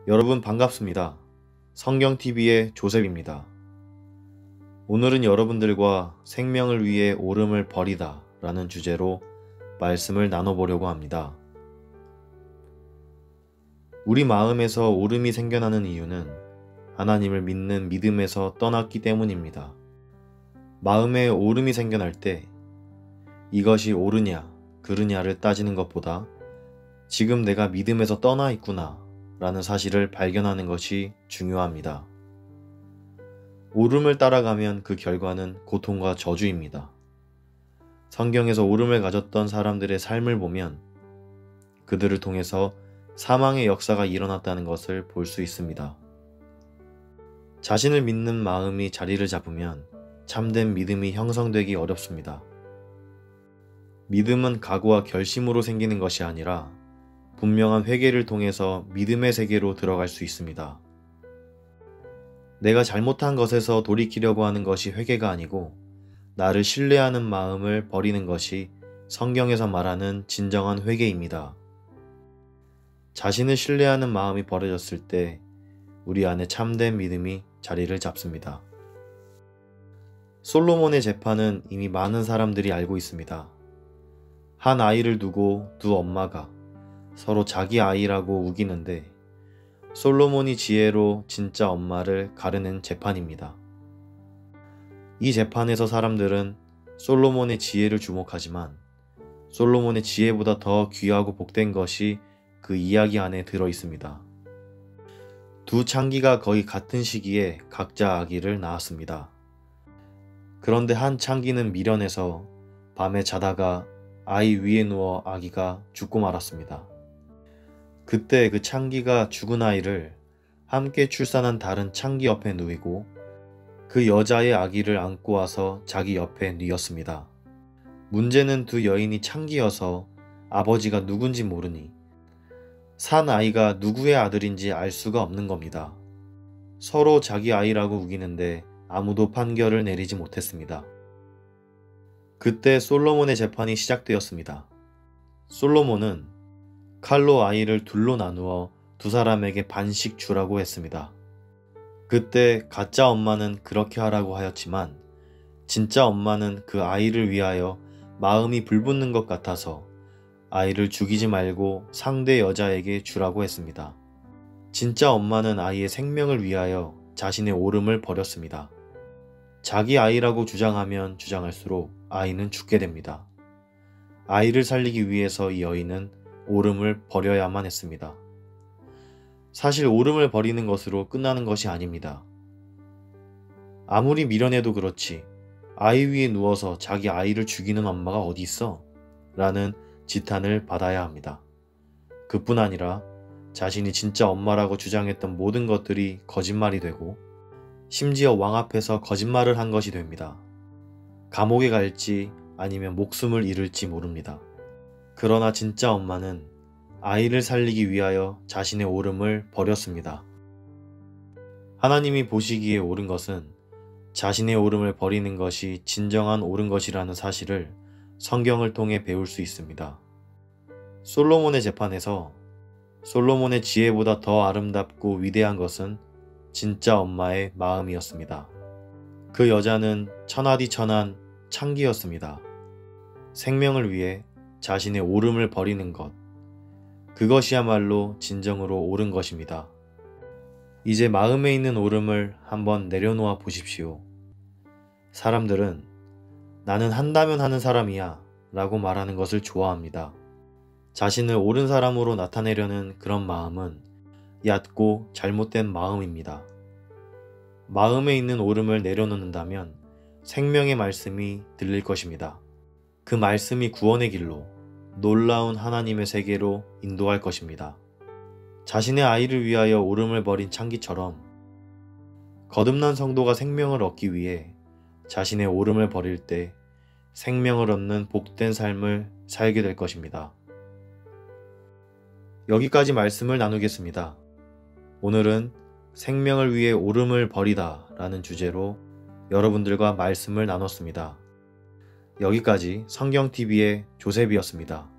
여러분 반갑습니다. 성경TV의 조셉입니다. 오늘은 여러분들과 생명을 위해 오름을 버리다 라는 주제로 말씀을 나눠보려고 합니다. 우리 마음에서 오름이 생겨나는 이유는 하나님을 믿는 믿음에서 떠났기 때문입니다. 마음에 오름이 생겨날 때 이것이 옳으냐 그르냐를 따지는 것보다 지금 내가 믿음에서 떠나 있구나 라는 사실을 발견하는 것이 중요합니다. 오름을 따라가면 그 결과는 고통과 저주입니다. 성경에서 오름을 가졌던 사람들의 삶을 보면 그들을 통해서 사망의 역사가 일어났다는 것을 볼 수 있습니다. 자신을 믿는 마음이 자리를 잡으면 참된 믿음이 형성되기 어렵습니다. 믿음은 각오와 결심으로 생기는 것이 아니라 분명한 회개를 통해서 믿음의 세계로 들어갈 수 있습니다. 내가 잘못한 것에서 돌이키려고 하는 것이 회개가 아니고 나를 신뢰하는 마음을 버리는 것이 성경에서 말하는 진정한 회개입니다. 자신을 신뢰하는 마음이 버려졌을 때 우리 안에 참된 믿음이 자리를 잡습니다. 솔로몬의 재판은 이미 많은 사람들이 알고 있습니다. 한 아이를 두고 두 엄마가 서로 자기 아이라고 우기는데 솔로몬이 지혜로 진짜 엄마를 가르는 재판입니다. 이 재판에서 사람들은 솔로몬의 지혜를 주목하지만 솔로몬의 지혜보다 더 귀하고 복된 것이 그 이야기 안에 들어 있습니다. 두 창기가 거의 같은 시기에 각자 아기를 낳았습니다. 그런데 한 창기는 미련해서 밤에 자다가 아이 위에 누워 아기가 죽고 말았습니다. 그때 그 창기가 죽은 아이를 함께 출산한 다른 창기 옆에 누이고 그 여자의 아기를 안고 와서 자기 옆에 뉘었습니다. 문제는 두 여인이 창기여서 아버지가 누군지 모르니 산 아이가 누구의 아들인지 알 수가 없는 겁니다. 서로 자기 아이라고 우기는데 아무도 판결을 내리지 못했습니다. 그때 솔로몬의 재판이 시작되었습니다. 솔로몬은 칼로 아이를 둘로 나누어 두 사람에게 반씩 주라고 했습니다. 그때 가짜 엄마는 그렇게 하라고 하였지만 진짜 엄마는 그 아이를 위하여 마음이 불붙는 것 같아서 아이를 죽이지 말고 상대 여자에게 주라고 했습니다. 진짜 엄마는 아이의 생명을 위하여 자신의 오름을 버렸습니다. 자기 아이라고 주장하면 주장할수록 아이는 죽게 됩니다. 아이를 살리기 위해서 이 여인은 오름을 버려야만 했습니다. 사실 오름을 버리는 것으로 끝나는 것이 아닙니다. 아무리 미련해도 그렇지 아이 위에 누워서 자기 아이를 죽이는 엄마가 어디 있어? 라는 지탄을 받아야 합니다. 그뿐 아니라 자신이 진짜 엄마라고 주장했던 모든 것들이 거짓말이 되고 심지어 왕 앞에서 거짓말을 한 것이 됩니다. 감옥에 갈지 아니면 목숨을 잃을지 모릅니다. 그러나 진짜 엄마는 아이를 살리기 위하여 자신의 오름을 버렸습니다. 하나님이 보시기에 옳은 것은 자신의 오름을 버리는 것이 진정한 옳은 것이라는 사실을 성경을 통해 배울 수 있습니다. 솔로몬의 재판에서 솔로몬의 지혜보다 더 아름답고 위대한 것은 진짜 엄마의 마음이었습니다. 그 여자는 천하디천한 창기였습니다. 생명을 위해 자신의 오름을 버리는 것, 그것이야말로 진정으로 옳은 것입니다. 이제 마음에 있는 오름을 한번 내려놓아 보십시오. 사람들은 나는 한다면 하는 사람이야 라고 말하는 것을 좋아합니다. 자신을 옳은 사람으로 나타내려는 그런 마음은 얕고 잘못된 마음입니다. 마음에 있는 오름을 내려놓는다면 생명의 말씀이 들릴 것입니다. 그 말씀이 구원의 길로 놀라운 하나님의 세계로 인도할 것입니다. 자신의 아이를 위하여 오름을 버린 창기처럼 거듭난 성도가 생명을 얻기 위해 자신의 오름을 버릴 때 생명을 얻는 복된 삶을 살게 될 것입니다. 여기까지 말씀을 나누겠습니다. 오늘은 생명을 위해 오름을 버리다 라는 주제로 여러분들과 말씀을 나눴습니다. 여기까지 성경TV의 조셉이었습니다.